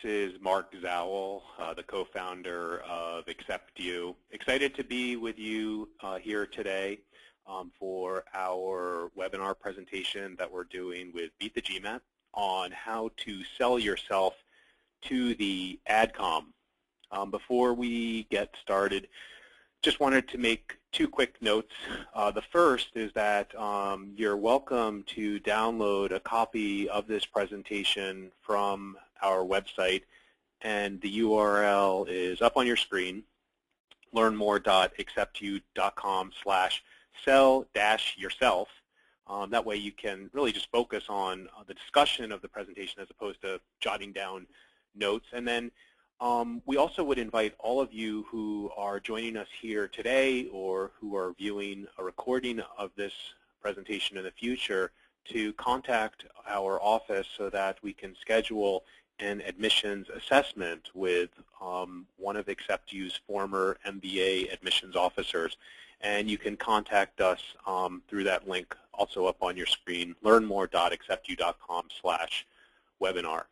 is Marc Zawel, the co-founder of AcceptU. Excited to be with you here today for our webinar presentation that we're doing with Beat the GMAT on how to sell yourself to the Adcom. Before we get started, just wanted to make two quick notes. The first is that you're welcome to download a copy of this presentation from our website, and the URL is up on your screen, learnmore.acceptu.com/sell-yourself. That way you can really just focus on the discussion of the presentation as opposed to jotting down notes. And then we also would invite all of you who are joining us here today or who are viewing a recording of this presentation in the future to contact our office so that we can schedule an admissions assessment with one of AcceptU's former MBA admissions officers. And you can contact us through that link also up on your screen, learnmore.acceptu.com/webinar.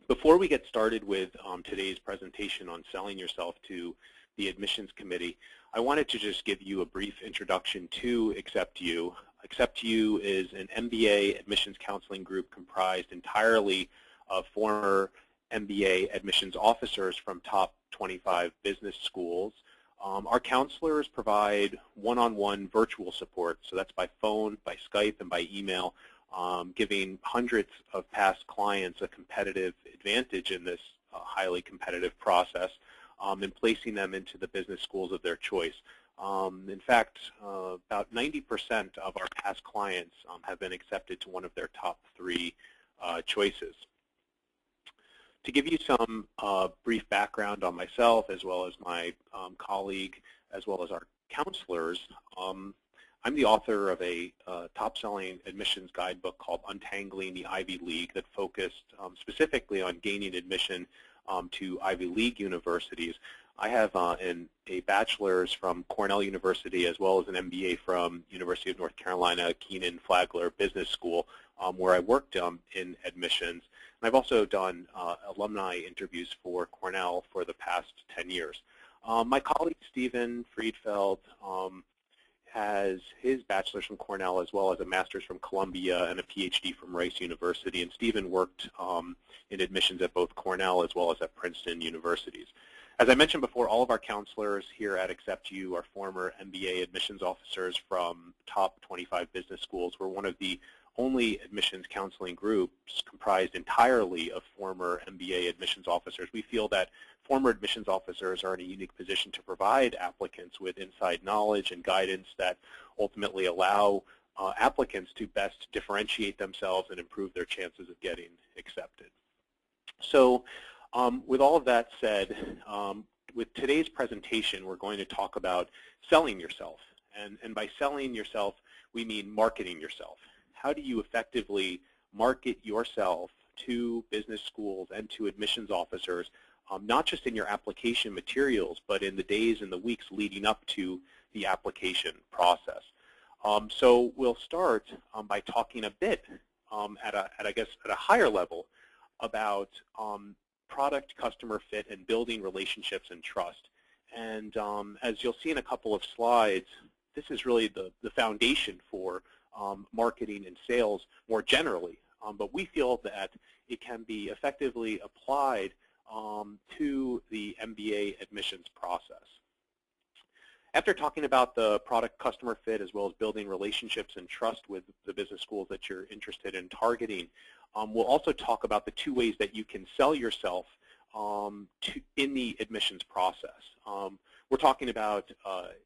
Before we get started with today's presentation on selling yourself to the admissions committee, I wanted to just give you a brief introduction to AcceptU. AcceptU is an MBA admissions counseling group comprised entirely of former MBA admissions officers from top 25 business schools. Our counselors provide one-on-one virtual support, so that's by phone, by Skype, and by email, giving hundreds of past clients a competitive advantage in this highly competitive process and placing them into the business schools of their choice. In fact, about 90% of our past clients have been accepted to one of their top 3 choices. To give you some brief background on myself as well as my colleague as well as our counselors, I'm the author of a top-selling admissions guidebook called Untangling the Ivy League that focused specifically on gaining admission to Ivy League universities. I have a bachelor's from Cornell University as well as an MBA from University of North Carolina, Kenan-Flagler Business School, where I worked in admissions. And I've also done alumni interviews for Cornell for the past 10 years. My colleague, Stephen Friedfeld, has his bachelor's from Cornell as well as a master's from Columbia and a PhD from Rice University. And Stephen worked in admissions at both Cornell as well as at Princeton universities. As I mentioned before, all of our counselors here at AcceptU are former MBA admissions officers from top 25 business schools. We're one of the only admissions counseling groups comprised entirely of former MBA admissions officers. We feel that former admissions officers are in a unique position to provide applicants with inside knowledge and guidance that ultimately allow applicants to best differentiate themselves and improve their chances of getting accepted. So with all of that said, with today's presentation, we're going to talk about selling yourself. And by selling yourself, we mean marketing yourself. How do you effectively market yourself to business schools and to admissions officers, not just in your application materials, but in the days and the weeks leading up to the application process? So we'll start by talking a bit at a higher level about product customer fit and building relationships and trust. And as you'll see in a couple of slides, this is really the foundation for marketing and sales more generally, but we feel that it can be effectively applied to the MBA admissions process. After talking about the product customer fit as well as building relationships and trust with the business schools that you're interested in targeting, we'll also talk about the 2 ways that you can sell yourself in the admissions process. We're talking about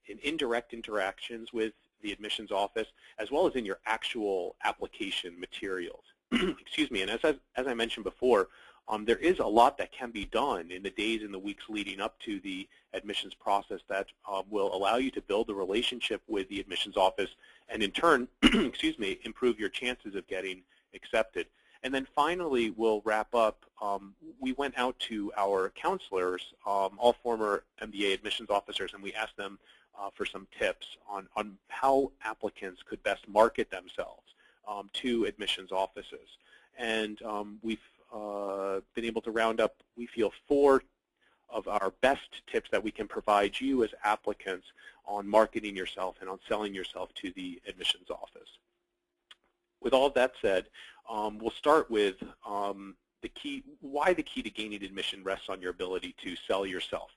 in indirect interactions with the admissions office, as well as in your actual application materials. Excuse me, and as I mentioned before, there is a lot that can be done in the days and the weeks leading up to the admissions process that will allow you to build a relationship with the admissions office and in turn, excuse me, improve your chances of getting accepted. And then finally, we'll wrap up. We went out to our counselors, all former MBA admissions officers, and we asked them for some tips on how applicants could best market themselves to admissions offices. And we've been able to round up, we feel, 4 of our best tips that we can provide you as applicants on marketing yourself and on selling yourself to the admissions office. With all of that said, we'll start with why the key to gaining admission rests on your ability to sell yourself.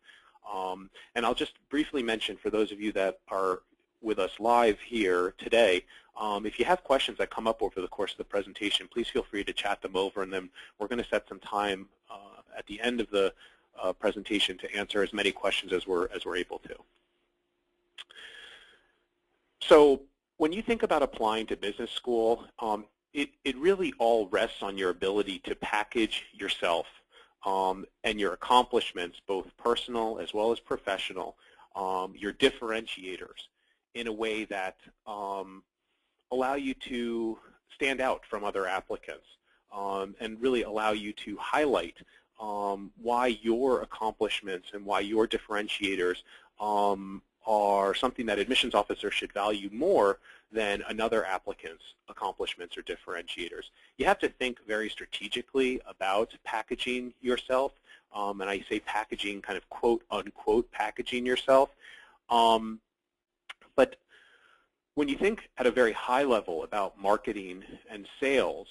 And I'll just briefly mention, for those of you that are with us live here today, if you have questions that come up over the course of the presentation, please feel free to chat them over, and then we're going to set some time at the end of the presentation to answer as many questions as we're able to. So when you think about applying to business school, it really all rests on your ability to package yourself and your accomplishments, both personal as well as professional, your differentiators, in a way that allow you to stand out from other applicants and really allow you to highlight why your accomplishments and why your differentiators are something that admissions officers should value more than another applicant's accomplishments or differentiators. You have to think very strategically about packaging yourself, and I say packaging, kind of quote-unquote packaging yourself. But when you think at a very high level about marketing and sales,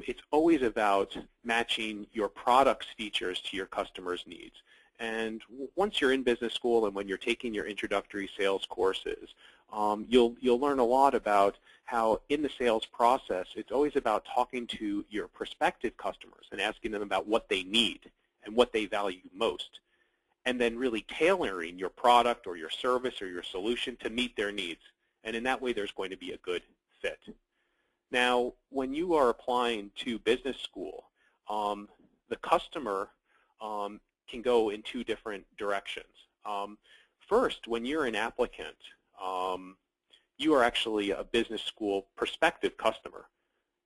it's always about matching your product's features to your customers' needs. And once you're in business school and when you're taking your introductory sales courses, you'll learn a lot about how in the sales process, it's always about talking to your prospective customers and asking them about what they need and what they value most, and then really tailoring your product or your service or your solution to meet their needs. And in that way, there's going to be a good fit. Now, when you are applying to business school, the customer can go in 2 different directions. First, when you're an applicant, you are actually a business school prospective customer.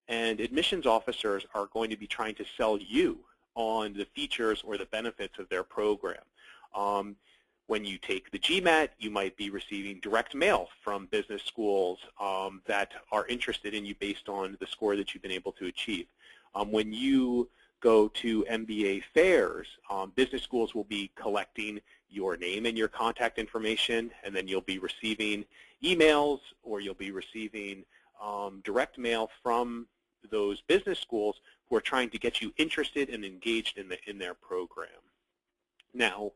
And admissions officers are going to be trying to sell you on the features or the benefits of their program. When you take the GMAT, you might be receiving direct mail from business schools that are interested in you based on the score that you've been able to achieve. When you go to MBA fairs, business schools will be collecting your name and your contact information, and then you'll be receiving emails or you'll be receiving direct mail from those business schools who are trying to get you interested and engaged in their program. Now,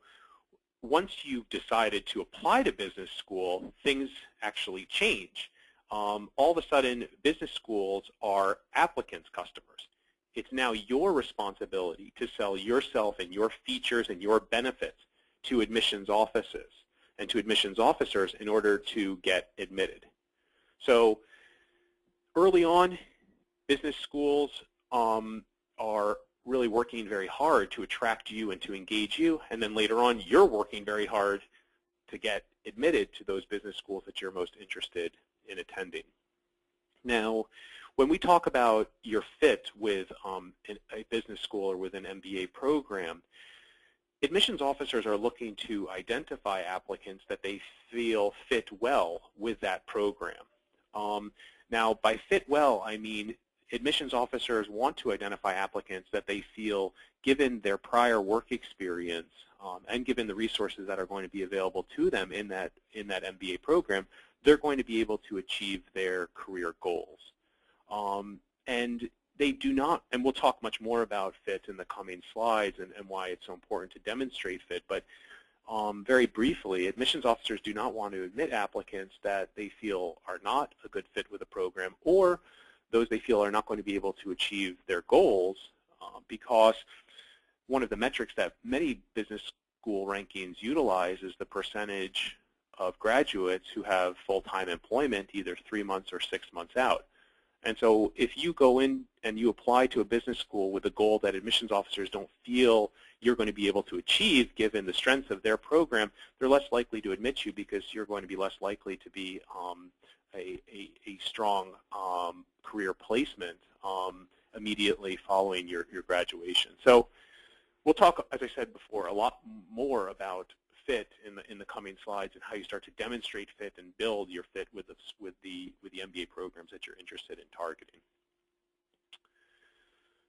once you've decided to apply to business school, things actually change. All of a sudden, business schools are applicants' customers. It's now your responsibility to sell yourself and your features and your benefits to admissions offices and to admissions officers in order to get admitted. So early on, business schools are really working very hard to attract you and to engage you, and then later on you're working very hard to get admitted to those business schools that you're most interested in attending. Now, when we talk about your fit with a business school or with an MBA program, admissions officers are looking to identify applicants that they feel fit well with that program. Now, by fit well, I mean admissions officers want to identify applicants that they feel, given their prior work experience and given the resources that are going to be available to them in that MBA program, they're going to be able to achieve their career goals. And they do not, and we'll talk much more about fit in the coming slides and why it's so important to demonstrate fit, but very briefly, admissions officers do not want to admit applicants that they feel are not a good fit with the program, or those they feel are not going to be able to achieve their goals, because one of the metrics that many business school rankings utilize is the percentage of graduates who have full-time employment either 3 months or 6 months out. And so if you go in and you apply to a business school with a goal that admissions officers don't feel you're going to be able to achieve given the strength of their program, they're less likely to admit you because you're going to be less likely to be a strong career placement immediately following your graduation. So we'll talk, as I said before, a lot more about fit in the coming slides and how you start to demonstrate fit and build your fit with the MBA programs that you're interested in targeting.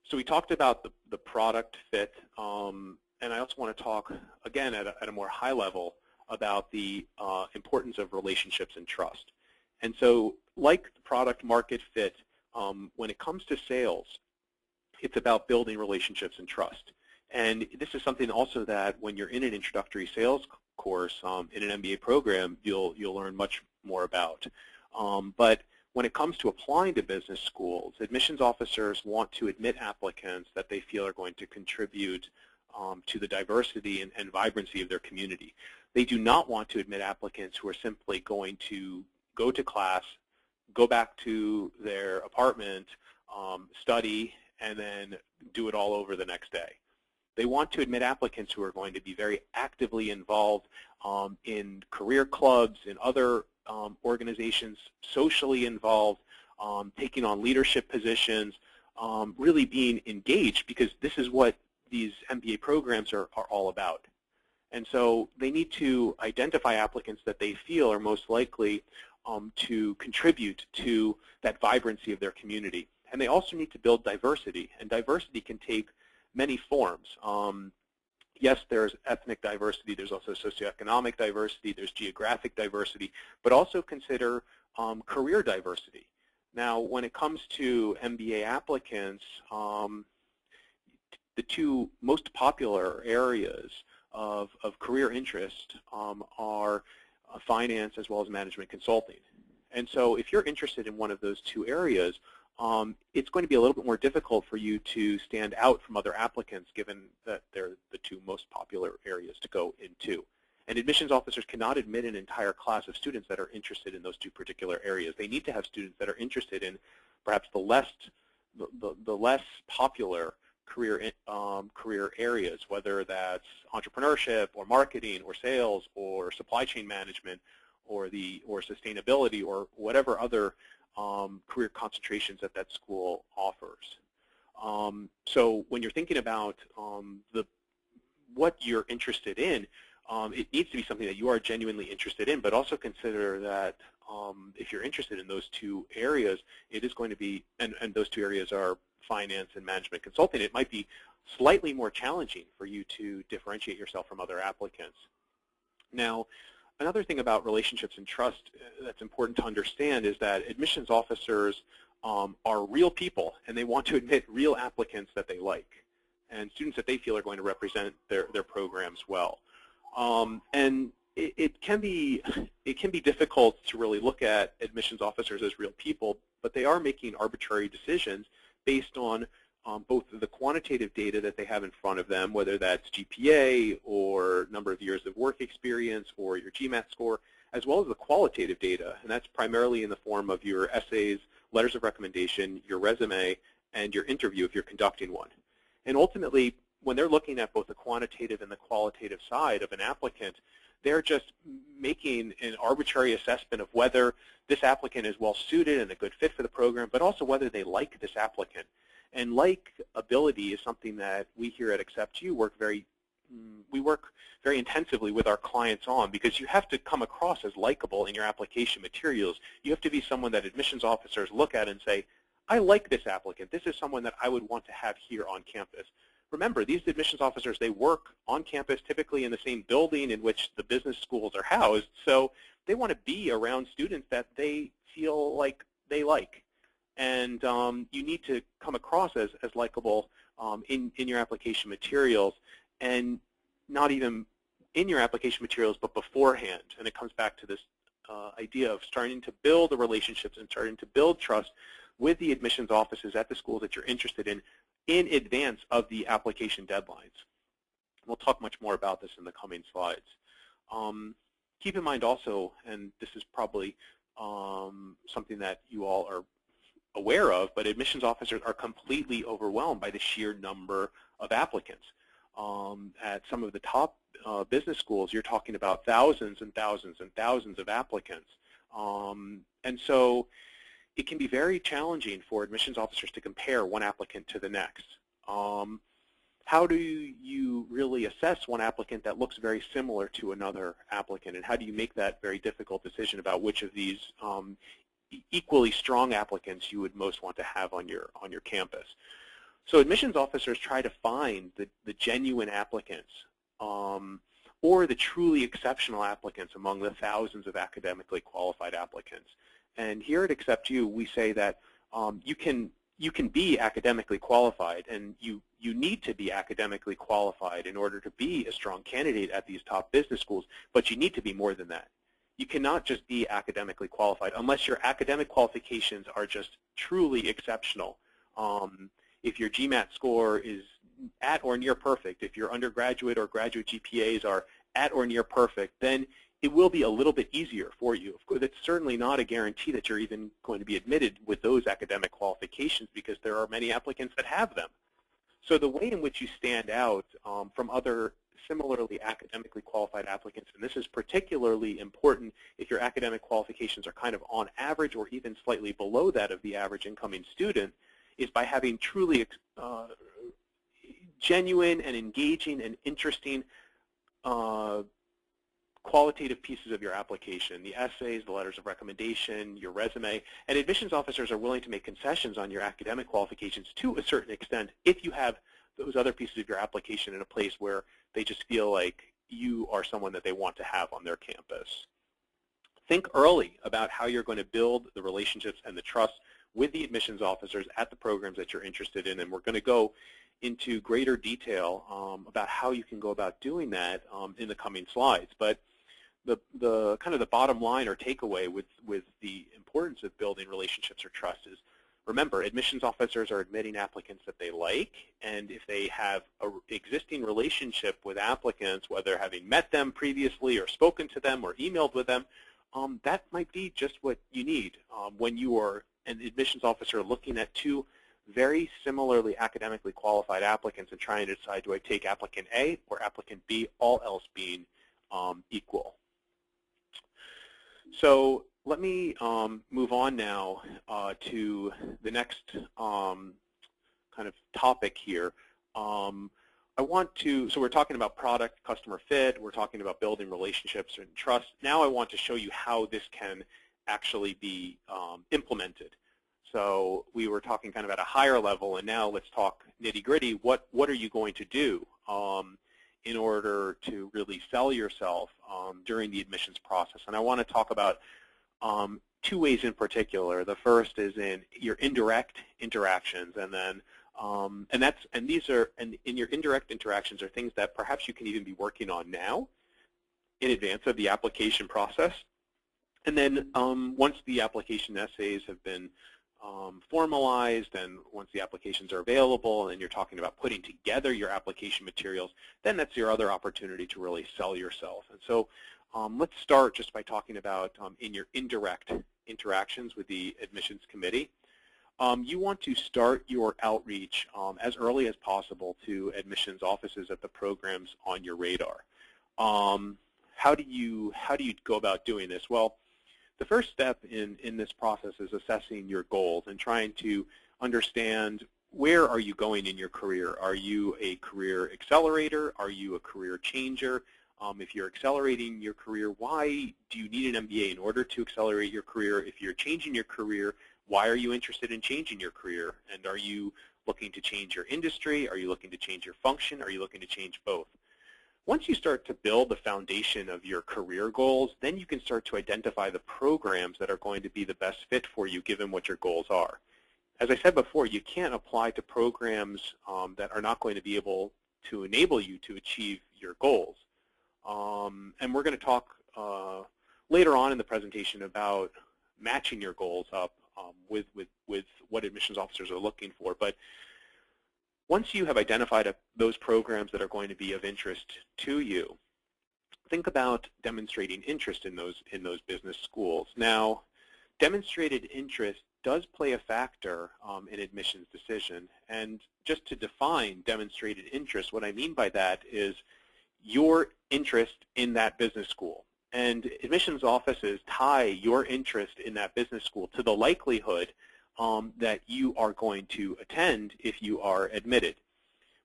So we talked about the product fit, and I also want to talk, again, at a more high level about the importance of relationships and trust. And so like the product market fit, when it comes to sales, it's about building relationships and trust. And this is something also that when you're in an introductory sales course in an MBA program, you'll learn much more about. But when it comes to applying to business schools, admissions officers want to admit applicants that they feel are going to contribute to the diversity and vibrancy of their community. They do not want to admit applicants who are simply going to go to class, go back to their apartment, study, and then do it all over the next day. They want to admit applicants who are going to be very actively involved in career clubs, in other organizations, socially involved, taking on leadership positions, really being engaged, because this is what these MBA programs are all about. And so they need to identify applicants that they feel are most likely to contribute to that vibrancy of their community. And they also need to build diversity, and diversity can take many forms. Yes, there's ethnic diversity, there's also socioeconomic diversity, there's geographic diversity, but also consider career diversity. Now, when it comes to MBA applicants, the two most popular areas of career interest are finance as well as management consulting. And so if you're interested in one of those two areas, it's going to be a little bit more difficult for you to stand out from other applicants, given that they're the two most popular areas to go into. And admissions officers cannot admit an entire class of students that are interested in those two particular areas. They need to have students that are interested in perhaps the less popular career areas, whether that's entrepreneurship or marketing or sales or supply chain management or sustainability or whatever other career concentrations that school offers. So when you're thinking about what you're interested in, it needs to be something that you are genuinely interested in, but also consider that if you're interested in those two areas, it is going to be, and those two areas are finance and management consulting, it might be slightly more challenging for you to differentiate yourself from other applicants. Now, another thing about relationships and trust that's important to understand is that admissions officers are real people, and they want to admit real applicants that they like and students that they feel are going to represent their programs well. And it can be difficult to really look at admissions officers as real people, but they are making arbitrary decisions based on both the quantitative data that they have in front of them, whether that's GPA or number of years of work experience or your GMAT score, as well as the qualitative data, and that's primarily in the form of your essays, letters of recommendation, your resume, and your interview if you're conducting one. And ultimately, when they're looking at both the quantitative and the qualitative side of an applicant, they're just making an arbitrary assessment of whether this applicant is well suited and a good fit for the program, but also whether they like this applicant. And likability is something that we here at AcceptU work very intensively with our clients on, because you have to come across as likable in your application materials. You have to be someone that admissions officers look at and say, I like this applicant. This is someone that I would want to have here on campus. Remember, these admissions officers, they work on campus, typically in the same building in which the business schools are housed, so they want to be around students that they feel like they like. And you need to come across as likable in your application materials, and not even in your application materials, but beforehand. And it comes back to this idea of starting to build the relationships and starting to build trust with the admissions offices at the schools that you're interested in advance of the application deadlines. We'll talk much more about this in the coming slides. Keep in mind also, and this is probably something that you all are aware of, but admissions officers are completely overwhelmed by the sheer number of applicants. At some of the top business schools, you're talking about thousands and thousands and thousands of applicants. And so it can be very challenging for admissions officers to compare one applicant to the next. How do you really assess one applicant that looks very similar to another applicant, and how do you make that very difficult decision about which of these equally strong applicants you would most want to have on your campus? So admissions officers try to find the genuine applicants or the truly exceptional applicants among the thousands of academically qualified applicants. And here at AcceptU, we say that you can be academically qualified, and you need to be academically qualified in order to be a strong candidate at these top business schools, but you need to be more than that. You cannot just be academically qualified unless your academic qualifications are just truly exceptional. If your GMAT score is at or near perfect, if your undergraduate or graduate GPAs are at or near perfect, then it will be a little bit easier for you. Of course, it's certainly not a guarantee that you're even going to be admitted with those academic qualifications, because there are many applicants that have them. So the way in which you stand out from other similarly academically qualified applicants, and this is particularly important if your academic qualifications are kind of on average or even slightly below that of the average incoming student, is by having truly genuine and engaging and interesting qualitative pieces of your application, the essays, the letters of recommendation, your resume. And admissions officers are willing to make concessions on your academic qualifications to a certain extent if you have those other pieces of your application in a place where they just feel like you are someone that they want to have on their campus. Think early about how you're going to build the relationships and the trust with the admissions officers at the programs that you're interested in, and we're going to go into greater detail about how you can go about doing that in the coming slides. But the kind of the bottom line or takeaway with the importance of building relationships or trust is, remember, admissions officers are admitting applicants that they like, and if they have an existing relationship with applicants, whether having met them previously or spoken to them or emailed with them, that might be just what you need when you are an admissions officer looking at two very similarly academically qualified applicants and trying to decide, do I take applicant A or applicant B, all else being equal. So let me move on now to the next kind of topic here. I want to, so we're talking about product, customer fit, we're talking about building relationships and trust. Now I want to show you how this can actually be implemented. So we were talking kind of at a higher level, and now let's talk nitty-gritty. What are you going to do in order to really sell yourself during the admissions process? And I want to talk about two ways in particular. The first is in your indirect interactions, and then in your indirect interactions are things that perhaps you can even be working on now in advance of the application process. And then once the application essays have been formalized, and once the applications are available and you're talking about putting together your application materials, then that's your other opportunity to really sell yourself. And so let's start just by talking about in your indirect interactions with the admissions committee. You want to start your outreach as early as possible to admissions offices at the programs on your radar. How do you go about doing this? Well, the first step in this process is assessing your goals and trying to understand, where are you going in your career? Are you a career accelerator? Are you a career changer? If you're accelerating your career, why do you need an MBA in order to accelerate your career? If you're changing your career, why are you interested in changing your career? And are you looking to change your industry? Are you looking to change your function? Are you looking to change both? Once you start to build the foundation of your career goals, then you can start to identify the programs that are going to be the best fit for you given what your goals are. As I said before, you can't apply to programs that are not going to be able to enable you to achieve your goals. And we're going to talk later on in the presentation about matching your goals up with what admissions officers are looking for. But once you have identified those programs that are going to be of interest to you, think about demonstrating interest in those business schools. Now, demonstrated interest does play a factor in admissions decision. And just to define demonstrated interest, what I mean by that is your interest in that business school. And admissions offices tie your interest in that business school to the likelihood that you are going to attend if you are admitted.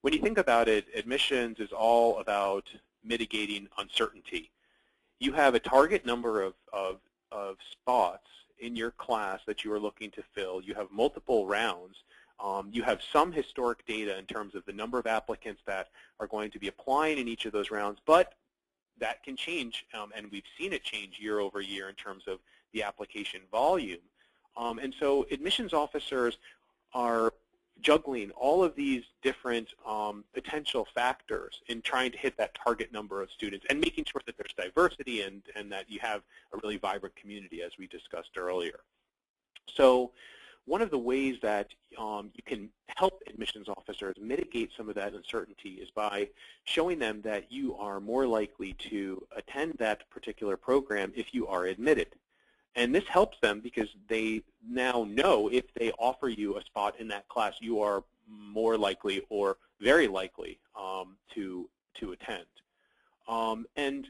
When you think about it, admissions is all about mitigating uncertainty. You have a target number of spots in your class that you are looking to fill. You have multiple rounds You have some historic data in terms of the number of applicants that are going to be applying in each of those rounds, but that can change, and we've seen it change year over year in terms of the application volume. And so admissions officers are juggling all of these different potential factors in trying to hit that target number of students and making sure that there's diversity and that you have a really vibrant community, as we discussed earlier. So one of the ways that you can help admissions officers mitigate some of that uncertainty is by showing them that you are more likely to attend that particular program if you are admitted. And this helps them because they now know if they offer you a spot in that class, you are more likely or very likely to attend. And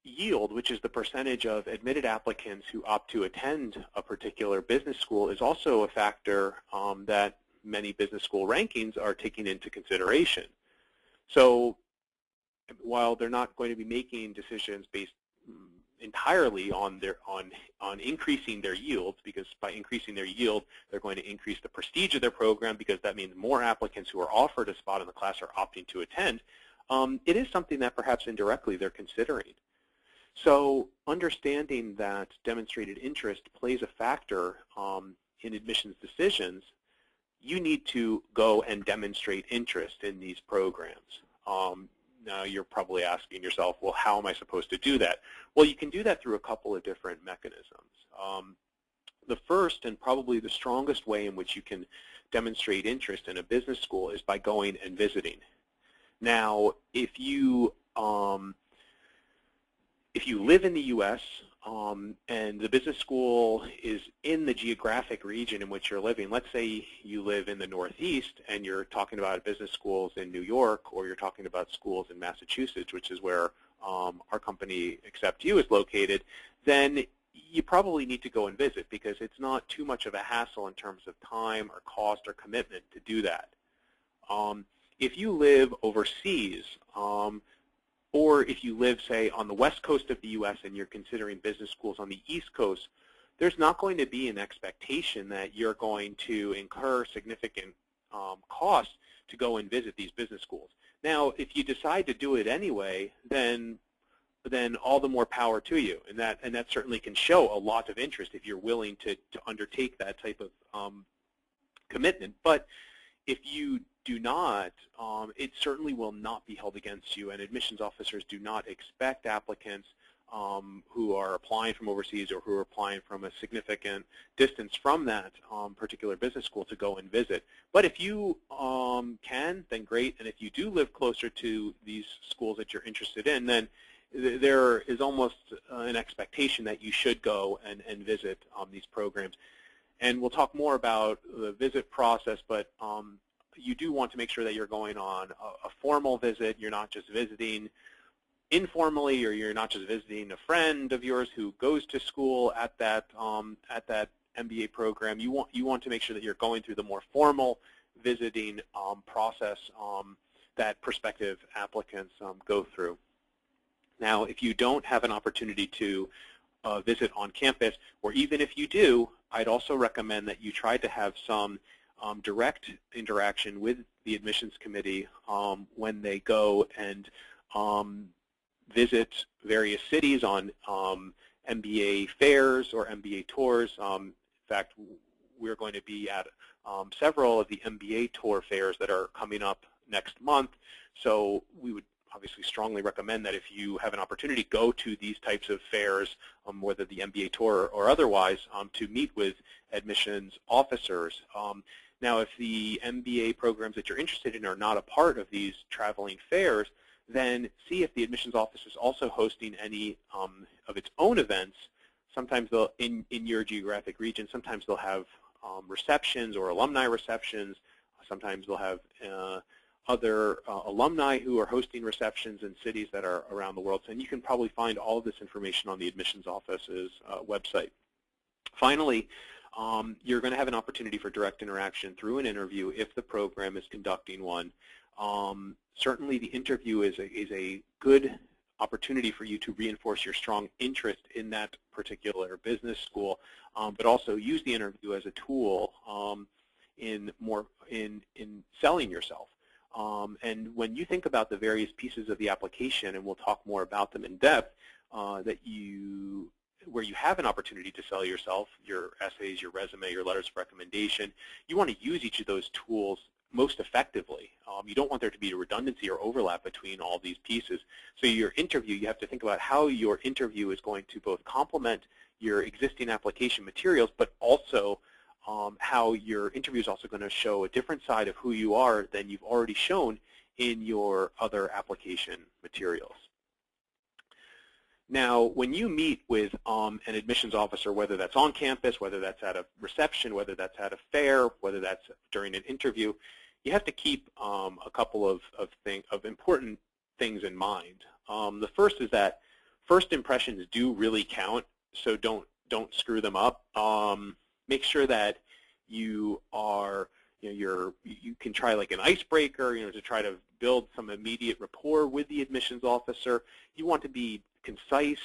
yield, which is the percentage of admitted applicants who opt to attend a particular business school, is also a factor that many business school rankings are taking into consideration. So while they're not going to be making decisions based entirely on increasing their yields, because by increasing their yield, they're going to increase the prestige of their program, because that means more applicants who are offered a spot in the class are opting to attend, it is something that perhaps indirectly they're considering. So understanding that demonstrated interest plays a factor in admissions decisions, you need to go and demonstrate interest in these programs. Now you're probably asking yourself, well, how am I supposed to do that? Well, you can do that through a couple of different mechanisms. The first and probably the strongest way in which you can demonstrate interest in a business school is by going and visiting. Now, if you live in the U.S. And the business school is in the geographic region in which you're living, let's say you live in the Northeast and you're talking about business schools in New York, or you're talking about schools in Massachusetts, which is where our company AcceptU is located, then you probably need to go and visit, because it's not too much of a hassle in terms of time or cost or commitment to do that. If you live overseas, or if you live, say, on the west coast of the U.S. and you're considering business schools on the east coast, there's not going to be an expectation that you're going to incur significant costs to go and visit these business schools. Now, if you decide to do it anyway, then all the more power to you, and that certainly can show a lot of interest if you're willing to undertake that type of commitment. But if you do not, it certainly will not be held against you, and admissions officers do not expect applicants who are applying from overseas or who are applying from a significant distance from that particular business school to go and visit. But if you can, then great, and if you do live closer to these schools that you're interested in, then there is almost an expectation that you should go and visit these programs. And we'll talk more about the visit process, but you do want to make sure that you're going on a formal visit. You're not just visiting informally, or you're not just visiting a friend of yours who goes to school at that MBA program. You want to make sure that you're going through the more formal visiting process that prospective applicants go through. Now, if you don't have an opportunity to visit on campus, or even if you do, I'd also recommend that you try to have some direct interaction with the admissions committee when they go and visit various cities on MBA fairs or MBA tours. In fact, we're going to be at several of the MBA tour fairs that are coming up next month, so we would obviously strongly recommend that if you have an opportunity, go to these types of fairs, whether the MBA tour or otherwise, to meet with admissions officers. Now, if the MBA programs that you're interested in are not a part of these traveling fairs, then see if the admissions office is also hosting any of its own events. Sometimes they'll, in your geographic region, sometimes they'll have receptions or alumni receptions. Sometimes they'll have other alumni who are hosting receptions in cities that are around the world. And you can probably find all of this information on the admissions office's website. Finally, you're going to have an opportunity for direct interaction through an interview if the program is conducting one. Certainly the interview is a good opportunity for you to reinforce your strong interest in that particular business school, but also use the interview as a tool in selling yourself. And when you think about the various pieces of the application, and we'll talk more about them in depth, where you have an opportunity to sell yourself, your essays, your resume, your letters of recommendation, you want to use each of those tools most effectively. You don't want there to be a redundancy or overlap between all these pieces. So your interview, you have to think about how your interview is going to both complement your existing application materials, but also how your interview is also going to show a different side of who you are than you've already shown in your other application materials. Now, when you meet with an admissions officer, whether that's on campus, whether that's at a reception, whether that's at a fair, whether that's during an interview, you have to keep a couple of important things in mind. The first is that first impressions do really count, so don't screw them up. Make sure that you are, you can try like an icebreaker, to try to build some immediate rapport with the admissions officer. You want to be concise,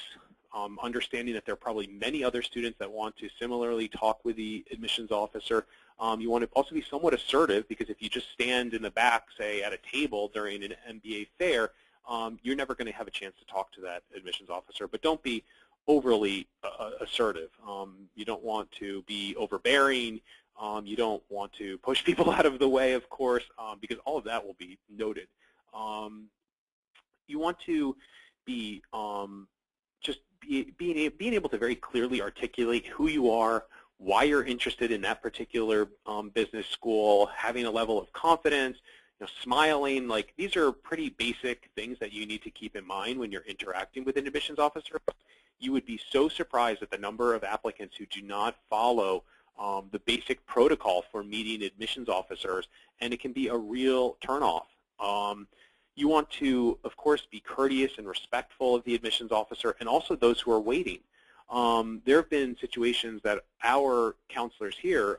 understanding that there are probably many other students that want to similarly talk with the admissions officer. You want to also be somewhat assertive, because if you just stand in the back, say at a table during an MBA fair, you're never going to have a chance to talk to that admissions officer. But don't be overly assertive. You don't want to be overbearing. You don't want to push people out of the way, of course, because all of that will be noted. You want to be being able to very clearly articulate who you are, why you're interested in that particular business school, having a level of confidence, smiling. Like, these are pretty basic things that you need to keep in mind when you're interacting with an admissions officer. You would be so surprised at the number of applicants who do not follow the basic protocol for meeting admissions officers, and it can be a real turnoff. You want to, of course, be courteous and respectful of the admissions officer and also those who are waiting. There have been situations that our counselors here,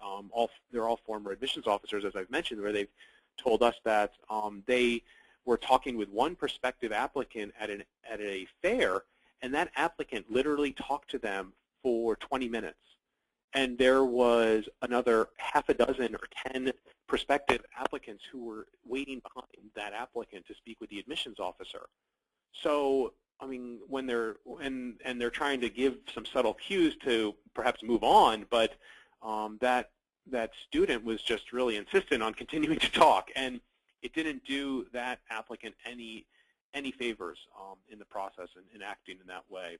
they're all former admissions officers, as I've mentioned, where they've told us that they were talking with one prospective applicant at a fair, and that applicant literally talked to them for 20 minutes. And there was another half a dozen or 10 prospective applicants who were waiting behind that applicant to speak with the admissions officer. So, I mean, when they're trying to give some subtle cues to perhaps move on, but that student was just really insistent on continuing to talk, and it didn't do that applicant any favors in the process in acting in that way.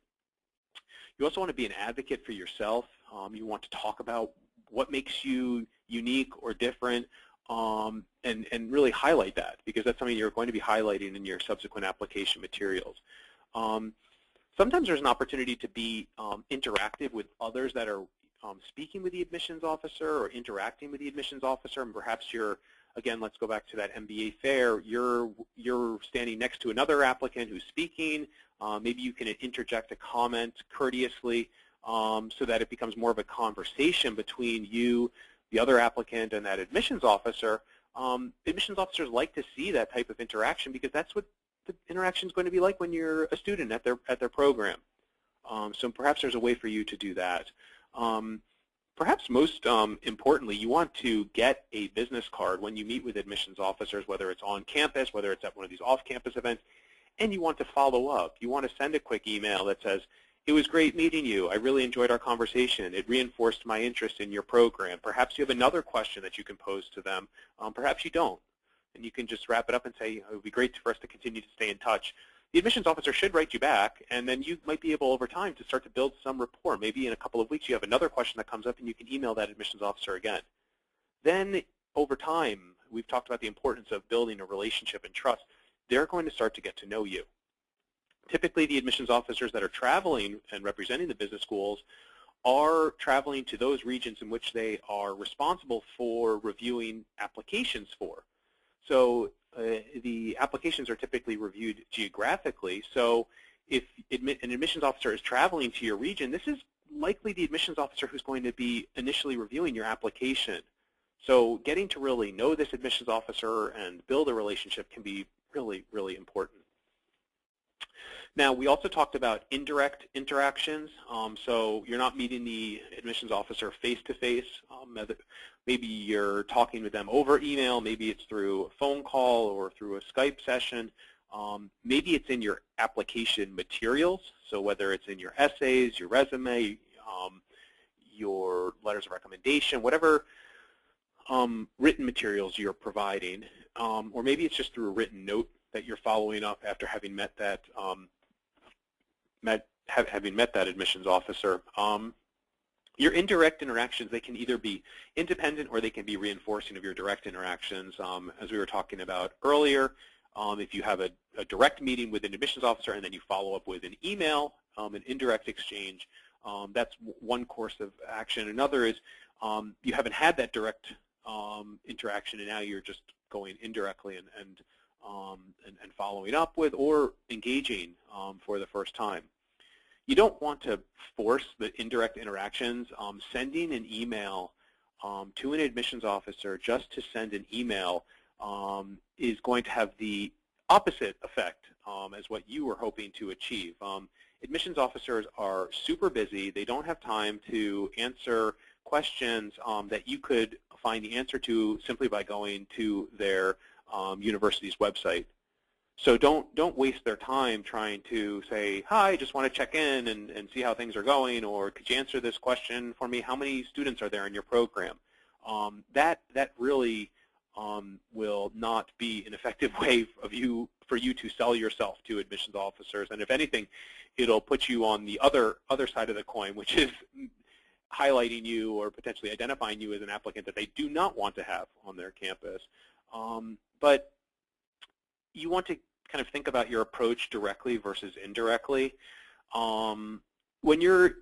You also want to be an advocate for yourself. You want to talk about what makes you unique or different, and really highlight that, because that's something you're going to be highlighting in your subsequent application materials. Sometimes there's an opportunity to be interactive with others that are speaking with the admissions officer or interacting with the admissions officer, and perhaps you're, again, let's go back to that MBA fair, you're standing next to another applicant who's speaking. Maybe you can interject a comment courteously so that it becomes more of a conversation between you, the other applicant, and that admissions officer. Admissions officers like to see that type of interaction, because that's what the interaction is going to be like when you're a student at their program. So perhaps there's a way for you to do that. Perhaps most importantly, you want to get a business card when you meet with admissions officers, whether it's on campus, whether it's at one of these off-campus events, and you want to follow up. You want to send a quick email that says, "It was great meeting you. I really enjoyed our conversation. It reinforced my interest in your program." Perhaps you have another question that you can pose to them. Perhaps you don't. And you can just wrap it up and say, "It would be great for us to continue to stay in touch." The admissions officer should write you back, and then you might be able over time to start to build some rapport. Maybe in a couple of weeks you have another question that comes up, and you can email that admissions officer again. Then over time, we've talked about the importance of building a relationship and trust. They're going to start to get to know you. Typically, the admissions officers that are traveling and representing the business schools are traveling to those regions in which they are responsible for reviewing applications for. So the applications are typically reviewed geographically. So if an admissions officer is traveling to your region, this is likely the admissions officer who's going to be initially reviewing your application. So getting to really know this admissions officer and build a relationship can be really, really important. Now, we also talked about indirect interactions. So you're not meeting the admissions officer face-to-face. Maybe you're talking with them over email. Maybe it's through a phone call or through a Skype session. Maybe it's in your application materials. So whether it's in your essays, your resume, your letters of recommendation, whatever written materials you're providing, or maybe it's just through a written note that you're following up after having met that admissions officer. Your indirect interactions, they can either be independent or they can be reinforcing of your direct interactions. As we were talking about earlier, if you have a direct meeting with an admissions officer and then you follow up with an email, an indirect exchange, that's one course of action. Another is you haven't had that direct interaction and now you're just going indirectly and following up with or engaging for the first time. You don't want to force the indirect interactions. Sending an email to an admissions officer just to send an email is going to have the opposite effect as what you were hoping to achieve. Admissions officers are super busy. They don't have time to answer questions that you could find the answer to simply by going to their university's website. So don't waste their time trying to say, hi, just want to check in and see how things are going, or could you answer this question for me? How many students are there in your program? That really will not be an effective way for you to sell yourself to admissions officers. And if anything, it'll put you on the other side of the coin, which is highlighting you or potentially identifying you as an applicant that they do not want to have on their campus. But you want to kind of think about your approach directly versus indirectly. When you're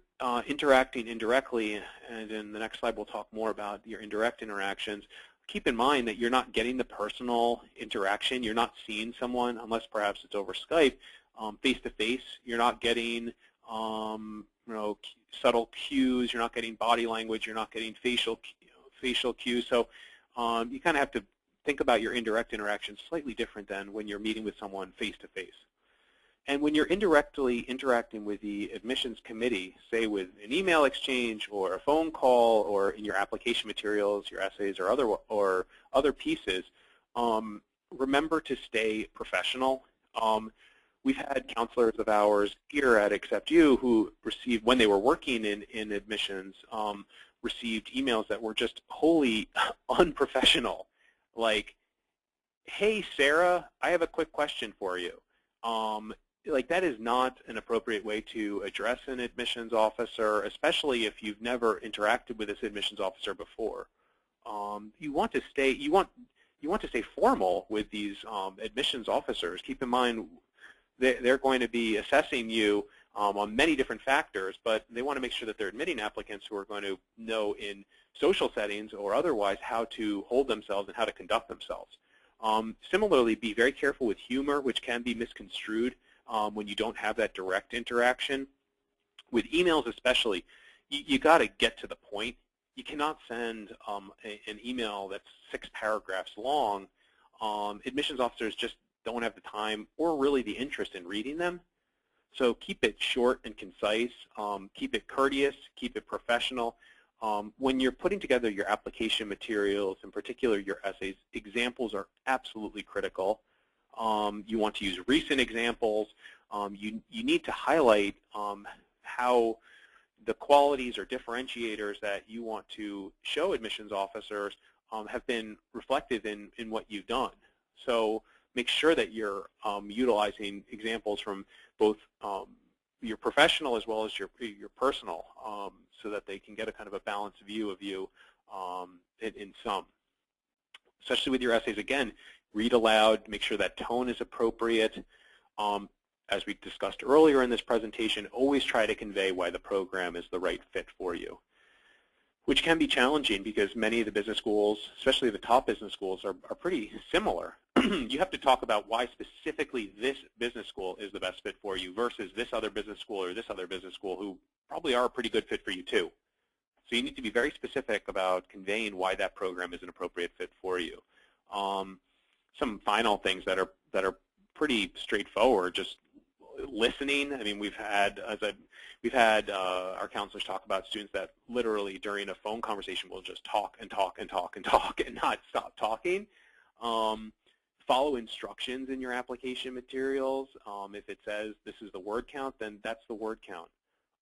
interacting indirectly, and in the next slide we'll talk more about your indirect interactions, keep in mind that you're not getting the personal interaction. You're not seeing someone, unless perhaps it's over Skype, face-to-face. You're not getting subtle cues. You're not getting body language. You're not getting facial cues. So you kind of have to think about your indirect interactions slightly different than when you're meeting with someone face-to-face. And when you're indirectly interacting with the admissions committee, say with an email exchange or a phone call or in your application materials, your essays, or other pieces, remember to stay professional. We've had counselors of ours here at AcceptU who received, when they were working in admissions, received emails that were just wholly unprofessional. Like, hey, Sarah, I have a quick question for you. Like, that is not an appropriate way to address an admissions officer, especially if you've never interacted with this admissions officer before. You want to stay formal with these admissions officers. Keep in mind they're going to be assessing you on many different factors, but they want to make sure that they're admitting applicants who are going to know in social settings or otherwise how to hold themselves and how to conduct themselves. Similarly, be very careful with humor, which can be misconstrued when you don't have that direct interaction. With emails especially, you got to get to the point. You cannot send an email that's 6 paragraphs long. Admissions officers just don't have the time or really the interest in reading them. So keep it short and concise. Keep it courteous. Keep it professional. When you're putting together your application materials, in particular your essays, examples are absolutely critical. You want to use recent examples. You need to highlight how the qualities or differentiators that you want to show admissions officers have been reflected in what you've done. So make sure that you're utilizing examples from both your professional as well as your personal, so that they can get a kind of a balanced view of you in some. Especially with your essays, again, read aloud, make sure that tone is appropriate. As we discussed earlier in this presentation, always try to convey why the program is the right fit for you, which can be challenging because many of the business schools, especially the top business schools, are pretty similar. You have to talk about why specifically this business school is the best fit for you versus this other business school or this other business school who probably are a pretty good fit for you too. So you need to be very specific about conveying why that program is an appropriate fit for you. Some final things that are pretty straightforward, just listening. I mean, we've had our counselors talk about students that literally during a phone conversation will just talk and talk and talk and talk and not stop talking. Follow instructions in your application materials. If it says this is the word count, then that's the word count.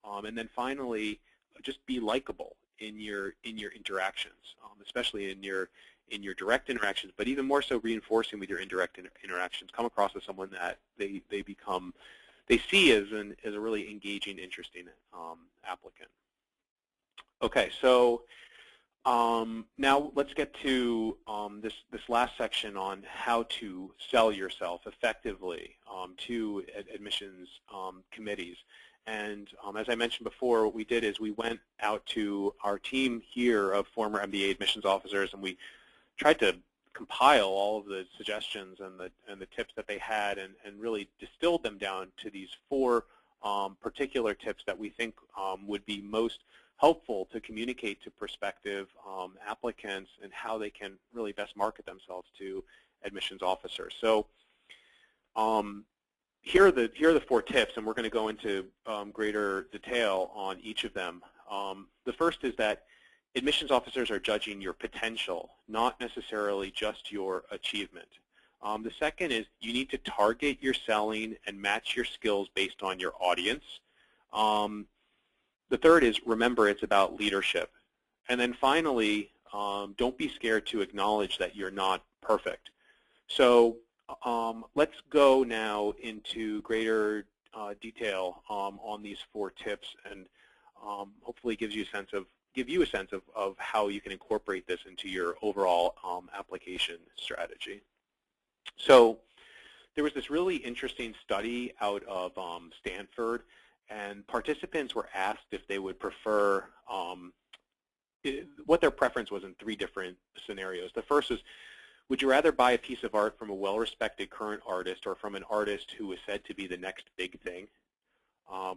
And then finally, just be likable in your interactions, especially in your direct interactions, but even more so reinforcing with your indirect interactions. Come across as someone that they see as a really engaging, interesting applicant. Okay, so now let's get to this last section on how to sell yourself effectively to admissions committees. And as I mentioned before, what we did is we went out to our team here of former MBA admissions officers, and we tried to compile all of the suggestions and the tips that they had, and really distilled them down to these 4 particular tips that we think would be most helpful to communicate to prospective applicants and how they can really best market themselves to admissions officers. So here are the 4 tips, and we're going to go into greater detail on each of them. The first is that admissions officers are judging your potential, not necessarily just your achievement. The second is you need to target your selling and match your skills based on your audience. The third is remember it's about leadership. And then finally, don't be scared to acknowledge that you're not perfect. So let's go now into greater detail on these 4 tips, and hopefully give you a sense of how you can incorporate this into your overall application strategy. So there was this really interesting study out of Stanford, and participants were asked if they would prefer, what their preference was in 3 different scenarios. The first was, would you rather buy a piece of art from a well-respected current artist or from an artist who is said to be the next big thing?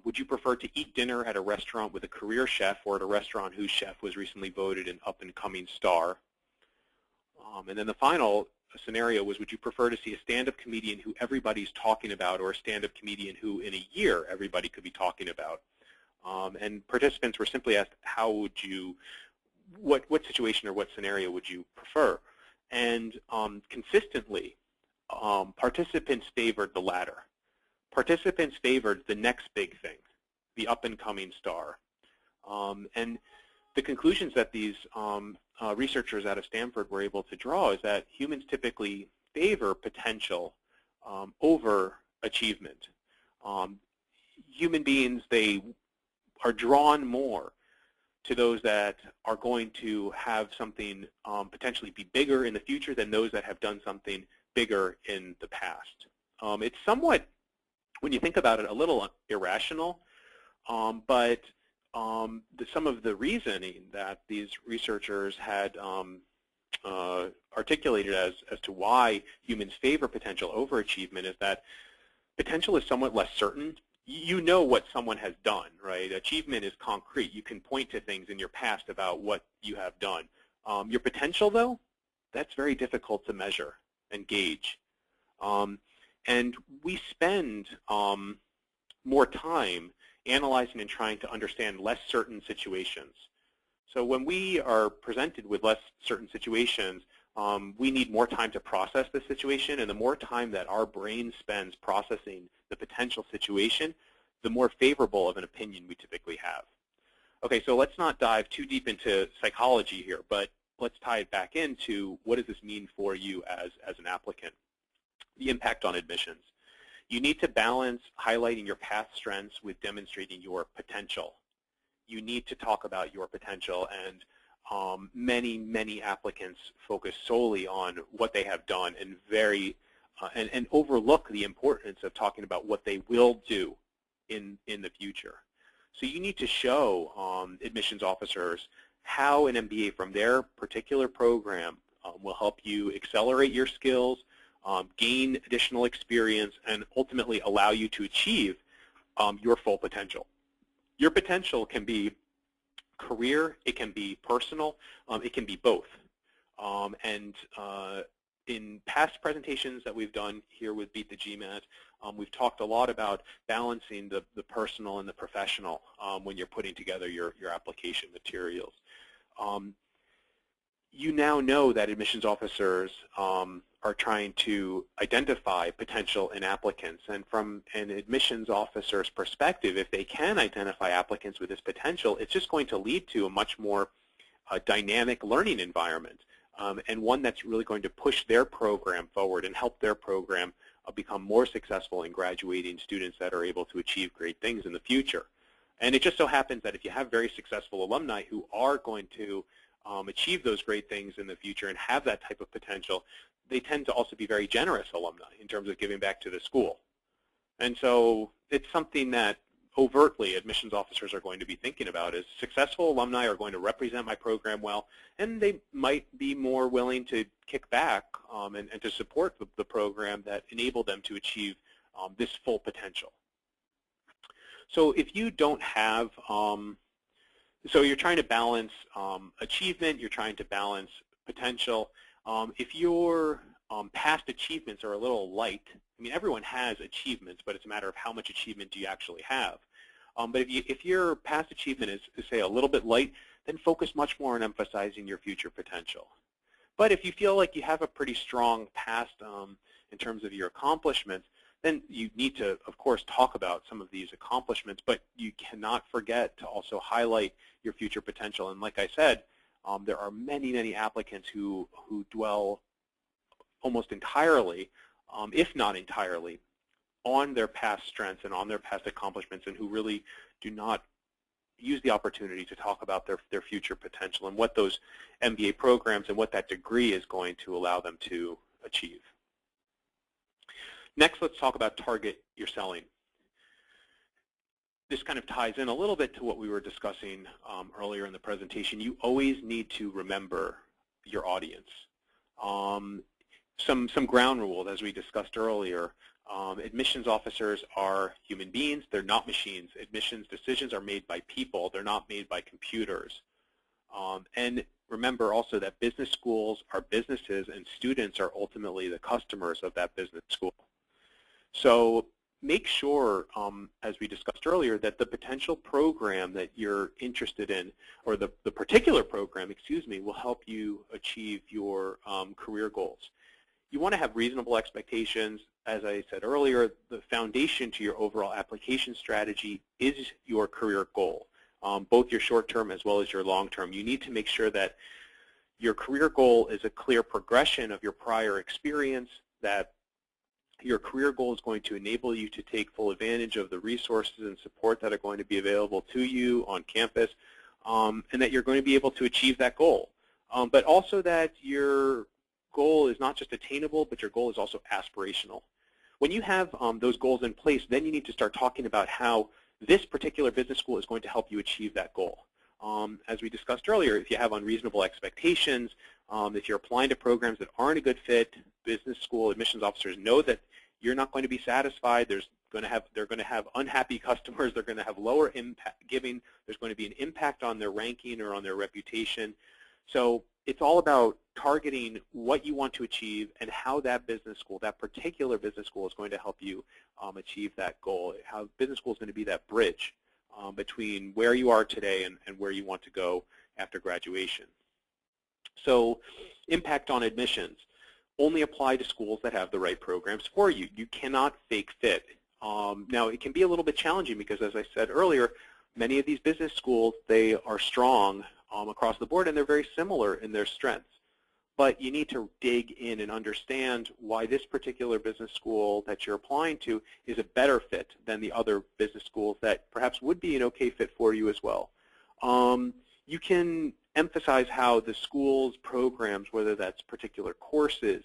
Would you prefer to eat dinner at a restaurant with a career chef or at a restaurant whose chef was recently voted an up-and-coming star? And then the final scenario was, would you prefer to see a stand-up comedian who everybody's talking about or a stand-up comedian who in a year everybody could be talking about? And participants were simply asked, how would you, what situation or what scenario would you prefer? And consistently, participants favored the latter. Participants favored the next big thing, the up-and-coming star. And the conclusions that these researchers out of Stanford were able to draw is that humans typically favor potential over achievement. Human beings, they are drawn more to those that are going to have something potentially be bigger in the future than those that have done something bigger in the past. It's somewhat, when you think about it, a little irrational, but some of the reasoning that these researchers had articulated as to why humans favor potential over achievement is that potential is somewhat less certain. You know what someone has done, right? Achievement is concrete. You can point to things in your past about what you have done. Your potential, though, that's very difficult to measure and gauge. And we spend more time analyzing and trying to understand less certain situations. So when we are presented with less certain situations, we need more time to process the situation, and the more time that our brain spends processing the potential situation, the more favorable of an opinion we typically have. Okay, so let's not dive too deep into psychology here, but let's tie it back into what does this mean for you as an applicant? The impact on admissions. You need to balance highlighting your past strengths with demonstrating your potential. You need to talk about your potential, and many applicants focus solely on what they have done and and overlook the importance of talking about what they will do in the future. So you need to show admissions officers how an MBA from their particular program will help you accelerate your skills, gain additional experience, and ultimately allow you to achieve your full potential. Your potential can be career, it can be personal, it can be both. And in past presentations that we've done here with Beat the GMAT, we've talked a lot about balancing the personal and the professional when you're putting together your application materials. You now know that admissions officers are trying to identify potential in applicants, and from an admissions officer's perspective, if they can identify applicants with this potential, it's just going to lead to a much more dynamic learning environment, and one that's really going to push their program forward and help their program become more successful in graduating students that are able to achieve great things in the future. And it just so happens that if you have very successful alumni who are going to achieve those great things in the future and have that type of potential, they tend to also be very generous alumni in terms of giving back to the school. And so it's something that overtly admissions officers are going to be thinking about, is successful alumni are going to represent my program well, and they might be more willing to kick back and to support the program that enabled them to achieve this full potential. So if you don't have, so you're trying to balance achievement, you're trying to balance potential. If your past achievements are a little light, I mean, everyone has achievements, but it's a matter of how much achievement do you actually have. But if your past achievement is, say, a little bit light, then focus much more on emphasizing your future potential. But if you feel like you have a pretty strong past in terms of your accomplishments, then you need to, of course, talk about some of these accomplishments, but you cannot forget to also highlight your future potential. And like I said, there are many, many applicants who dwell almost entirely, if not entirely, on their past strengths and on their past accomplishments, and who really do not use the opportunity to talk about their future potential and what those MBA programs and what that degree is going to allow them to achieve. Next, let's talk about target your selling. This kind of ties in a little bit to what we were discussing earlier in the presentation. You always need to remember your audience. Some ground rules, as we discussed earlier. Admissions officers are human beings. They're not machines. Admissions decisions are made by people. They're not made by computers. And remember also that business schools are businesses, and students are ultimately the customers of that business school. So make sure, as we discussed earlier, that the potential program that you're interested in, or the particular program, excuse me, will help you achieve your career goals. You want to have reasonable expectations. As I said earlier, the foundation to your overall application strategy is your career goal, both your short-term as well as your long-term. You need to make sure that your career goal is a clear progression of your prior experience, that your career goal is going to enable you to take full advantage of the resources and support that are going to be available to you on campus, and that you're going to be able to achieve that goal. But also that your goal is not just attainable, but your goal is also aspirational. When you have those goals in place, then you need to start talking about how this particular business school is going to help you achieve that goal. As we discussed earlier, if you have unreasonable expectations, if you're applying to programs that aren't a good fit, business school admissions officers know that you're not going to be satisfied. They're going to have unhappy customers. They're going to have lower impact giving. There's going to be an impact on their ranking or on their reputation. So it's all about targeting what you want to achieve and how that business school, that particular business school, is going to help you achieve that goal. How business school is going to be that bridge between where you are today and where you want to go after graduation. So impact on admissions. Only apply to schools that have the right programs for you. You cannot fake fit. Now, it can be a little bit challenging because, as I said earlier, many of these business schools, they are strong across the board, and they're very similar in their strengths. But you need to dig in and understand why this particular business school that you're applying to is a better fit than the other business schools that perhaps would be an okay fit for you as well. You can emphasize how the school's programs, whether that's particular courses,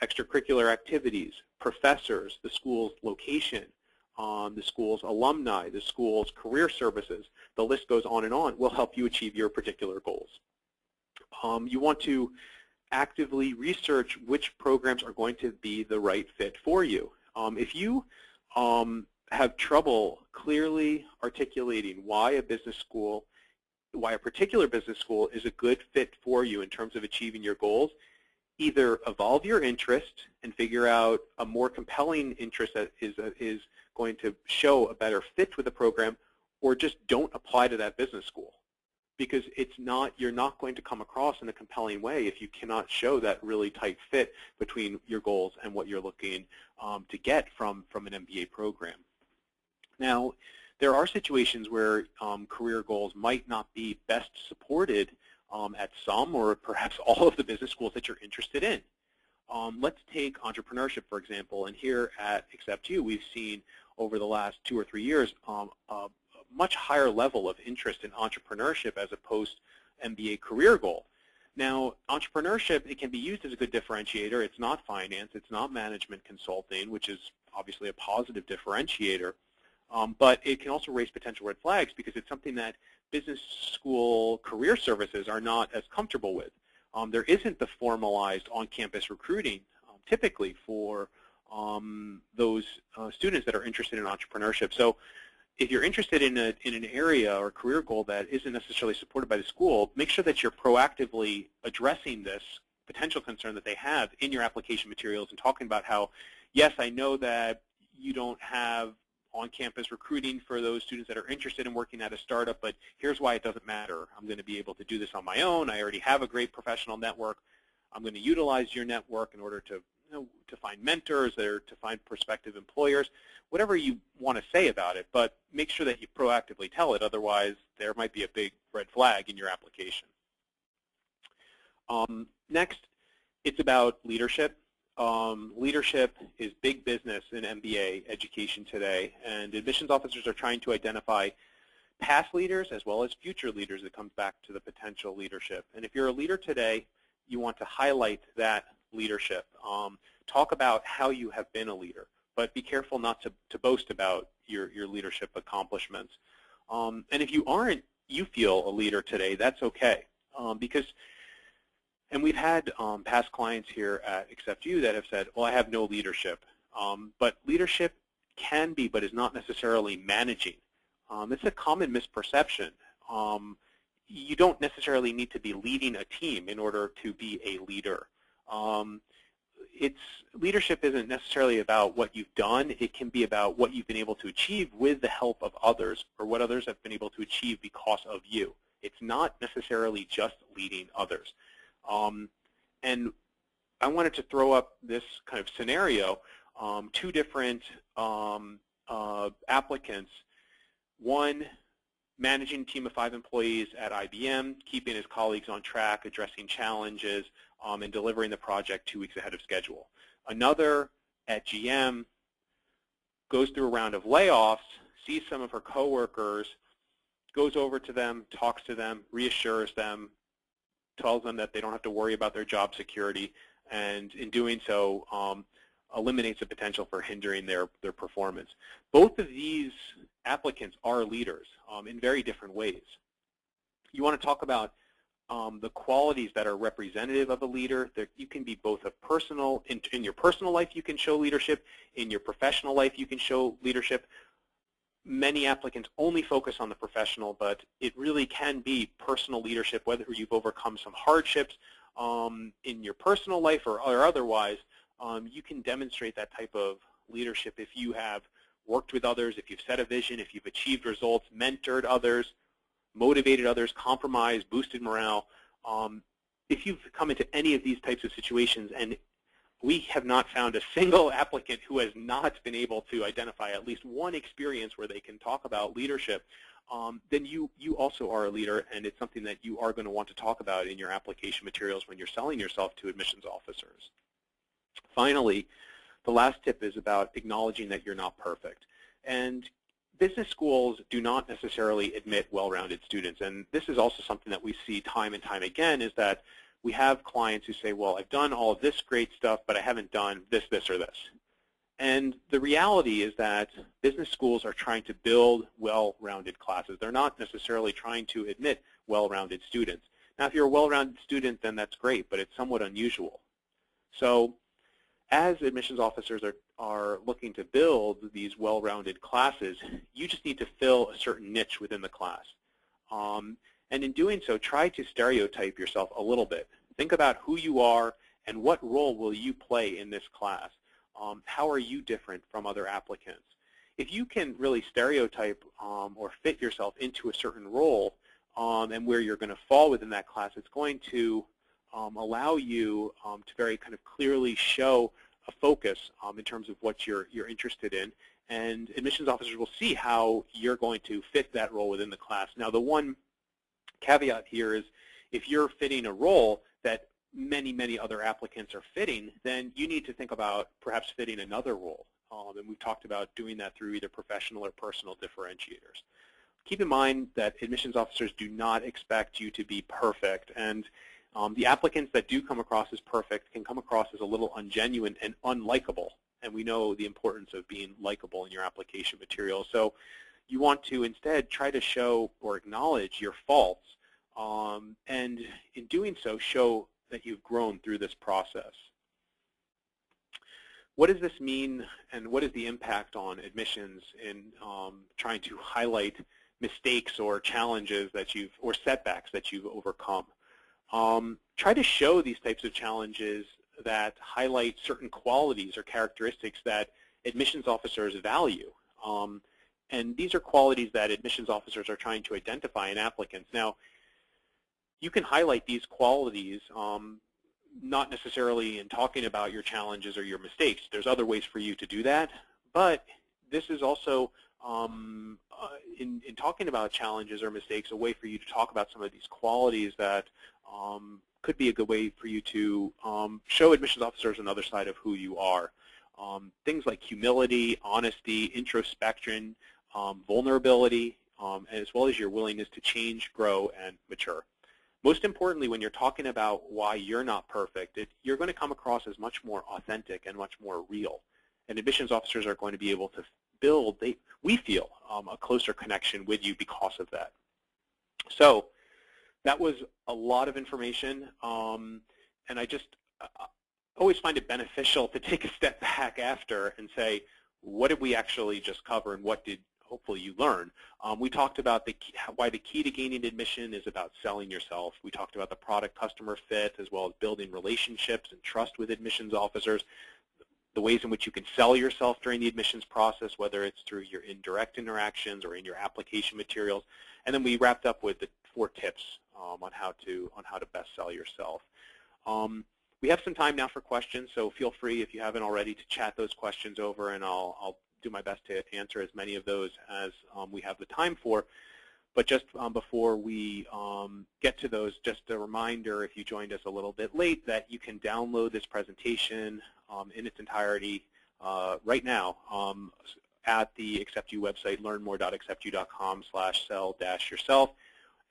extracurricular activities, professors, the school's location, the school's alumni, the school's career services, the list goes on, will help you achieve your particular goals. You want to actively research which programs are going to be the right fit for you. If you have trouble clearly articulating why a particular business school is a good fit for you in terms of achieving your goals, either evolve your interest and figure out a more compelling interest that is going to show a better fit with the program, or just don't apply to that business school. Because you're not going to come across in a compelling way if you cannot show that really tight fit between your goals and what you're looking to get from an MBA program. Now, there are situations where career goals might not be best supported at some or perhaps all of the business schools that you're interested in. Let's take entrepreneurship, for example, and here at AcceptU, we've seen over the last 2 or 3 years a much higher level of interest in entrepreneurship as a post-MBA career goal. Now, entrepreneurship, it can be used as a good differentiator. It's not finance, it's not management consulting, which is obviously a positive differentiator, but it can also raise potential red flags because it's something that business school career services are not as comfortable with. There isn't the formalized on-campus recruiting typically for those students that are interested in entrepreneurship. So if you're interested in an area or career goal that isn't necessarily supported by the school, make sure that you're proactively addressing this potential concern that they have in your application materials and talking about how, yes, I know that you don't have on-campus recruiting for those students that are interested in working at a startup, but here's why it doesn't matter. I'm going to be able to do this on my own. I already have a great professional network. I'm going to utilize your network in order to find mentors or to find prospective employers, whatever you want to say about it, but make sure that you proactively tell it. Otherwise, there might be a big red flag in your application. Next, it's about leadership. Leadership is big business in MBA education today, and admissions officers are trying to identify past leaders as well as future leaders. It comes back to the potential leadership. And if you're a leader today, you want to highlight that leadership. Talk about how you have been a leader, but be careful not to boast about your leadership accomplishments. And if you feel a leader today, that's okay. And we've had past clients here at AcceptU that have said, well, I have no leadership. But leadership can be, but is not necessarily managing. It's a common misperception. You don't necessarily need to be leading a team in order to be a leader. Leadership isn't necessarily about what you've done. It can be about what you've been able to achieve with the help of others, or what others have been able to achieve because of you. It's not necessarily just leading others. And I wanted to throw up this kind of scenario, 2 different applicants. One, managing a team of 5 employees at IBM, keeping his colleagues on track, addressing challenges, and delivering the project 2 weeks ahead of schedule. Another at GM goes through a round of layoffs, sees some of her coworkers, goes over to them, talks to them, reassures them, tells them that they don't have to worry about their job security, and in doing so, eliminates the potential for hindering their performance. Both of these applicants are leaders in very different ways. You want to talk about the qualities that are representative of a leader. You can be both a personal, in your personal life you can show leadership, in your professional life you can show leadership. Many applicants only focus on the professional, but it really can be personal leadership, whether you've overcome some hardships in your personal life or otherwise. You can demonstrate that type of leadership if you have worked with others, if you've set a vision, if you've achieved results, mentored others, motivated others, compromised, boosted morale. If you've come into any of these types of situations, and we have not found a single applicant who has not been able to identify at least one experience where they can talk about leadership, then you also are a leader, and it's something that you are going to want to talk about in your application materials when you're selling yourself to admissions officers. Finally, the last tip is about acknowledging that you're not perfect. And business schools do not necessarily admit well-rounded students, and this is also something that we see time and time again, is that we have clients who say, well, I've done all of this great stuff, but I haven't done this, this, or this. And the reality is that business schools are trying to build well-rounded classes. They're not necessarily trying to admit well-rounded students. Now, if you're a well-rounded student, then that's great, but it's somewhat unusual. So as admissions officers are looking to build these well-rounded classes, you just need to fill a certain niche within the class. And in doing so, try to stereotype yourself a little bit. Think about who you are and what role will you play in this class? How are you different from other applicants? If you can really stereotype or fit yourself into a certain role and where you're going to fall within that class, it's going to allow you to very kind of clearly show a focus in terms of what you're interested in, and admissions officers will see how you're going to fit that role within the class. Now, the one caveat here is if you're fitting a role that many other applicants are fitting, then you need to think about perhaps fitting another role. And we've talked about doing that through either professional or personal differentiators. Keep in mind that admissions officers do not expect you to be perfect, and the applicants that do come across as perfect can come across as a little ungenuine and unlikable, and we know the importance of being likable in your application material. So you want to instead try to show or acknowledge your faults, and in doing so, show that you've grown through this process. What does this mean, and what is the impact on admissions in trying to highlight mistakes or challenges that or setbacks that you've overcome? Try to show these types of challenges that highlight certain qualities or characteristics that admissions officers value. And these are qualities that admissions officers are trying to identify in applicants. Now, you can highlight these qualities not necessarily in talking about your challenges or your mistakes. There's other ways for you to do that, but this is also, in talking about challenges or mistakes, a way for you to talk about some of these qualities that could be a good way for you to show admissions officers another side of who you are. Things like humility, honesty, introspection, vulnerability, as well as your willingness to change, grow, and mature. Most importantly, when you're talking about why you're not perfect, you're going to come across as much more authentic and much more real. And admissions officers are going to be able to build, we feel, a closer connection with you because of that. So that was a lot of information, and I always find it beneficial to take a step back after and say, what did we actually just cover, and what did hopefully you learn? We talked about why the key to gaining admission is about selling yourself. We talked about the product-customer fit, as well as building relationships and trust with admissions officers, the ways in which you can sell yourself during the admissions process, whether it's through your indirect interactions or in your application materials. And then we wrapped up with the 4 tips on how to best sell yourself. We have some time now for questions, so feel free, if you haven't already, to chat those questions over, and I'll do my best to answer as many of those as we have the time for. But just before we get to those, just a reminder, if you joined us a little bit late, that you can download this presentation in its entirety right now at the AcceptU website, learnmore.acceptu.com/sell-yourself.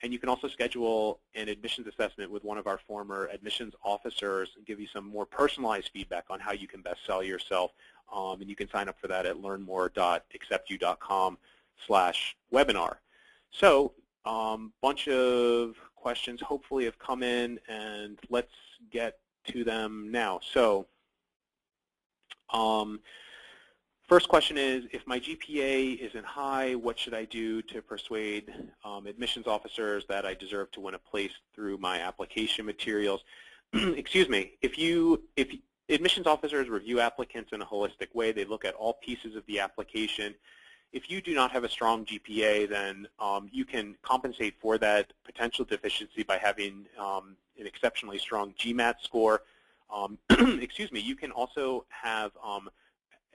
And you can also schedule an admissions assessment with one of our former admissions officers and give you some more personalized feedback on how you can best sell yourself. And you can sign up for that at learnmore.acceptu.com/webinar. So bunch of questions hopefully have come in, and let's get to them now. So first question is, if my GPA isn't high, what should I do to persuade admissions officers that I deserve to win a place through my application materials? Excuse me. If admissions officers review applicants in a holistic way, they look at all pieces of the application. If you do not have a strong GPA, then you can compensate for that potential deficiency by having an exceptionally strong GMAT score. Excuse me. You can also have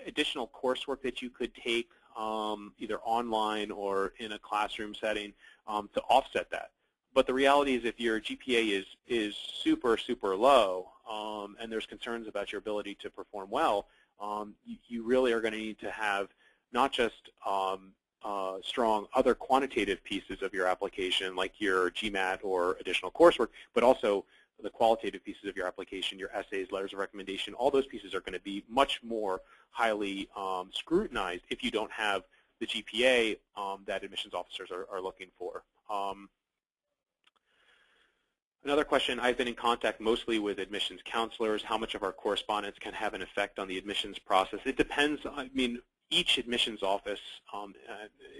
additional coursework that you could take either online or in a classroom setting to offset that. But the reality is, if your GPA is super low and there's concerns about your ability to perform well, you really are going to need to have not just strong other quantitative pieces of your application, like your GMAT or additional coursework, but also the qualitative pieces of your application, your essays, letters of recommendation. All those pieces are going to be much more highly scrutinized if you don't have the GPA that admissions officers are looking for. Another question, I've been in contact mostly with admissions counselors. How much of our correspondence can have an effect on the admissions process? It depends. I mean, each admissions office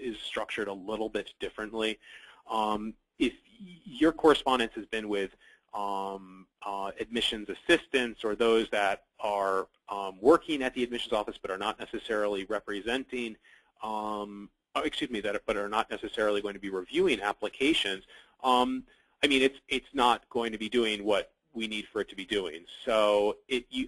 is structured a little bit differently. If your correspondence has been with admissions assistants or those that are working at the admissions office but are not necessarily representing, but are not necessarily going to be reviewing applications, I mean, it's not going to be doing what we need for it to be doing. So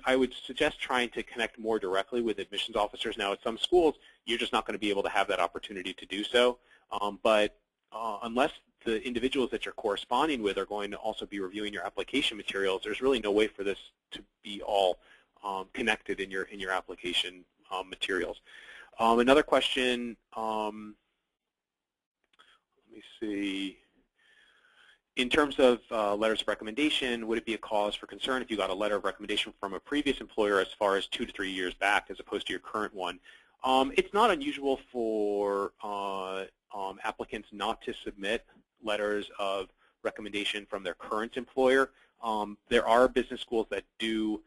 I would suggest trying to connect more directly with admissions officers. Now, at some schools, you're just not going to be able to have that opportunity to do so. But unless the individuals that you're corresponding with are going to also be reviewing your application materials, there's really no way for this to be all connected in your application materials. Another question, let me see. In terms of letters of recommendation, would it be a cause for concern if you got a letter of recommendation from a previous employer as far as 2 to 3 years back as opposed to your current one? It's not unusual for applicants not to submit letters of recommendation from their current employer. There are business schools that do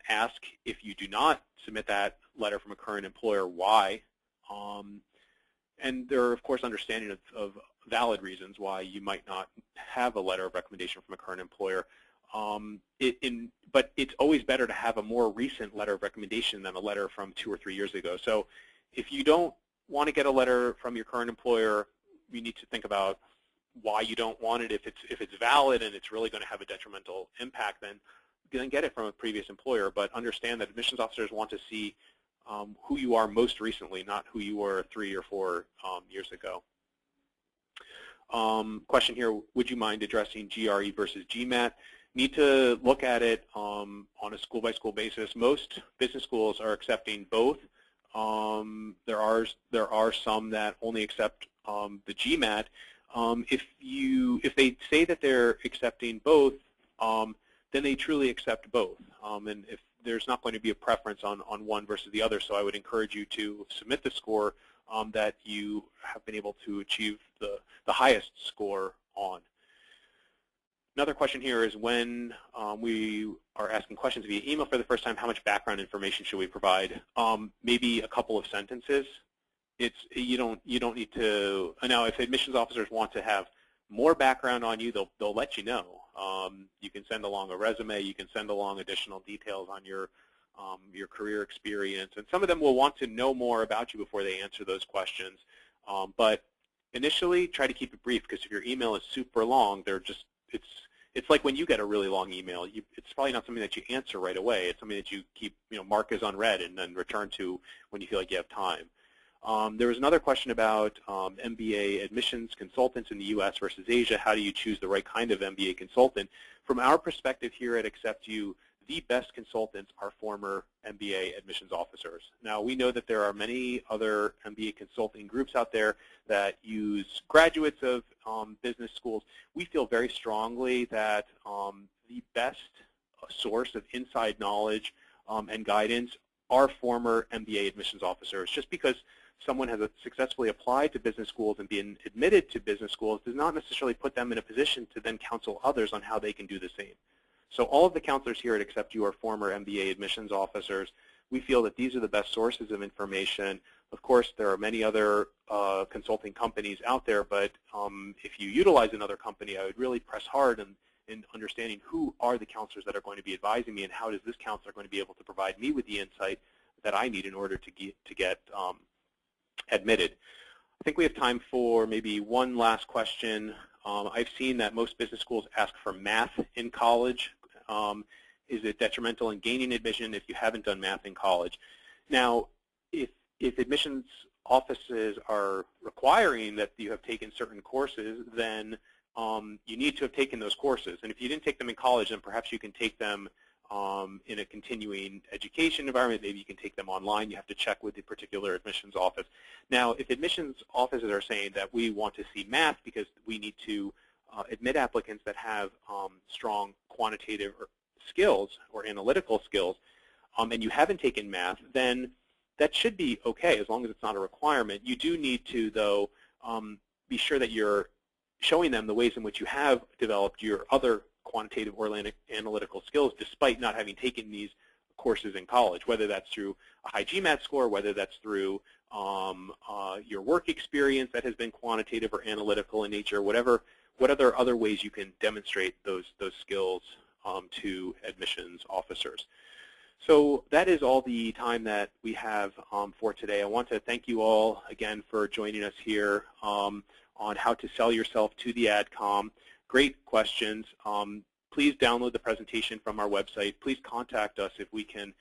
ask if you do not submit that letter from a current employer, why. And there are, of course, understanding of valid reasons why you might not have a letter of recommendation from a current employer. But it's always better to have a more recent letter of recommendation than a letter from 2 or 3 years ago. So if you don't want to get a letter from your current employer, you need to think about why you don't want it. If it's valid and it's really going to have a detrimental impact, then get it from a previous employer. But understand that admissions officers want to see who you are most recently, not who you were 3 or 4 years ago. Question here, would you mind addressing GRE versus GMAT? Need to look at it on a school-by-school basis. Most business schools are accepting both. There are some that only accept the GMAT. If they say that they're accepting both, then they truly accept both. And if there's not going to be a preference on one versus the other, so I would encourage you to submit the score that you have been able to achieve the highest score on. Another question here is when we are asking questions via email for the first time, how much background information should we provide? Maybe a couple of sentences. You don't need to. Now, if admissions officers want to have more background on you, they'll let you know. You can send along a resume. You can send along additional details on your career experience, and some of them will want to know more about you before they answer those questions. But initially, try to keep it brief, because if your email is super long, it's like when you get a really long email. It's probably not something that you answer right away. It's something that you keep, mark as unread and then return to when you feel like you have time. There was another question about MBA admissions consultants in the U.S. versus Asia. How do you choose the right kind of MBA consultant? From our perspective here at AcceptU, the best consultants are former MBA admissions officers. Now, we know that there are many other MBA consulting groups out there that use graduates of business schools. We feel very strongly that the best source of inside knowledge and guidance are former MBA admissions officers. Just because someone has successfully applied to business schools and been admitted to business schools does not necessarily put them in a position to then counsel others on how they can do the same. So all of the counselors here at AcceptU are former MBA admissions officers. We feel that these are the best sources of information. Of course, there are many other consulting companies out there, but if you utilize another company, I would really press hard in understanding who are the counselors that are going to be advising me, and how is this counselor going to be able to provide me with the insight that I need in order to get admitted. I think we have time for maybe one last question. I've seen that most business schools ask for math in college. Is it detrimental in gaining admission if you haven't done math in college? Now, if admissions offices are requiring that you have taken certain courses, then you need to have taken those courses. And if you didn't take them in college, then perhaps you can take them in a continuing education environment. Maybe you can take them online. You have to check with the particular admissions office. Now, if admissions offices are saying that we want to see math because we need to admit applicants that have strong quantitative skills or analytical skills, and you haven't taken math, then that should be okay as long as it's not a requirement. You do need to, though, be sure that you're showing them the ways in which you have developed your other quantitative or analytical skills despite not having taken these courses in college, whether that's through a high GMAT score, whether that's through your work experience that has been quantitative or analytical in nature, what other ways you can demonstrate those skills to admissions officers. So that is all the time that we have for today. I want to thank you all again for joining us here on how to sell yourself to the Adcom. Great questions. Please download the presentation from our website. Please contact us if we can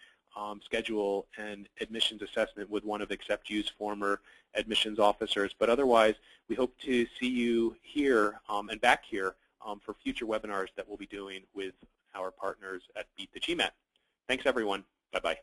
schedule an admissions assessment with one of AcceptU's former admissions officers. But otherwise, we hope to see you here and back here for future webinars that we'll be doing with our partners at Beat the GMAT. Thanks, everyone. Bye-bye.